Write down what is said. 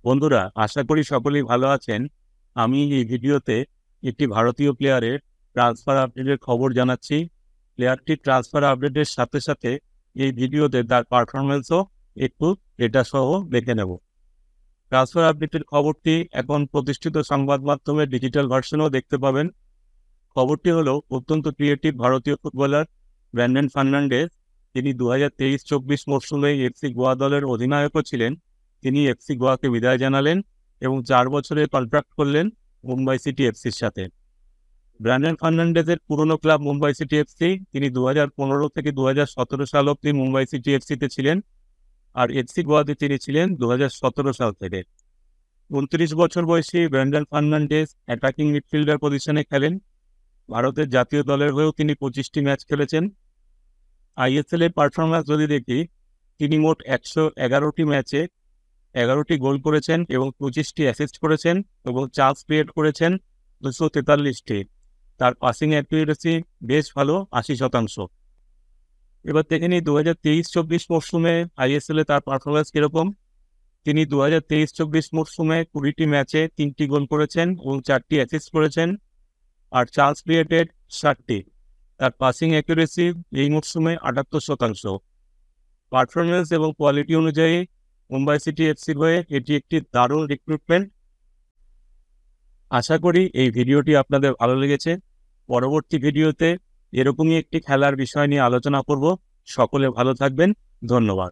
বন্ধুরা, আশা করি সকলেই ভালো আছেন। আমি এই ভিডিওতে একটি ভারতীয় প্লেয়ারের ট্রান্সফার আপডেটের খবর জানাচ্ছি। প্লেয়ারটির ট্রান্সফার আপডেটের সাথে সাথে এই ভিডিওতে তার পারফরমেন্সও একটু ডেটা সহ দেখে নেব। ট্রান্সফার আপডেটের খবরটি এখন প্রতিষ্ঠিত সংবাদ মাধ্যমে ডিজিটাল ভার্সনেও দেখতে পাবেন। খবরটি হলো অত্যন্ত ক্রিয়েটিভ ভারতীয় ফুটবলার ব্র্যান্ডন ফার্নান্ডেজ। তিনি 2023-24 মরশুমে এফসি গোয়া দলের অধিনায়কও ছিলেন। তিনি এফসি গোয়াকে বিদায় জানালেন এবং 4 বছরের কন্ট্রাক্ট করলেন মুম্বাই সিটি এফসির সাথে। ব্র্যান্ডন ফার্নান্ডেজের পুরনো ক্লাব মুম্বাই সিটি এফসি। তিনি 2015 থেকে 2017 সাল অবধি মুম্বাই সিটি এফসিতে ছিলেন, আর এফসি গোয়াতে তিনি ছিলেন 2017 সাল থেকে। 29 বছর বয়সী ব্র্যান্ডন ফার্নান্ডেজ অ্যাটাকিং মিডফিল্ডার পজিশনে খেলেন। ভারতের জাতীয় দলের হয়েও তিনি 25টি ম্যাচ খেলেছেন। আইএসএল এর পারফরমেন্স যদি দেখি, তিনি মোট 111টি ম্যাচে 11টি গোল করেছেন এবং 25টি অ্যাসিস্ট করেছেন এবং চান্স ক্রিয়েট করেছেন 243টি। তার পাসিং অ্যাকুরেসি বেশ ভালো, 80%। এবার দেখে নিই 2023-24 মরশুমে আইএসএল এ তার পারফরমেন্স কিরকম। তিনি 2023-24 মরশুমে 20টি ম্যাচে 3টি গোল করেছেন এবং 4টি অ্যাসিস্ট করেছেন, আর চান্স ক্রিয়েটেড 60টি। তার পাসিং অ্যাকুরেসি এই মরশুমে 78%। পারফরমেন্স এবং কোয়ালিটি অনুযায়ী মুম্বাই সিটি এফসির হয়ে এটি একটি দারুণ রিক্রুটমেন্ট। আশা করি এই ভিডিওটি আপনাদের ভালো লেগেছে। পরবর্তী ভিডিওতে এরকমই একটি খেলার বিষয় নিয়ে আলোচনা করব। সকলে ভালো থাকবেন। ধন্যবাদ।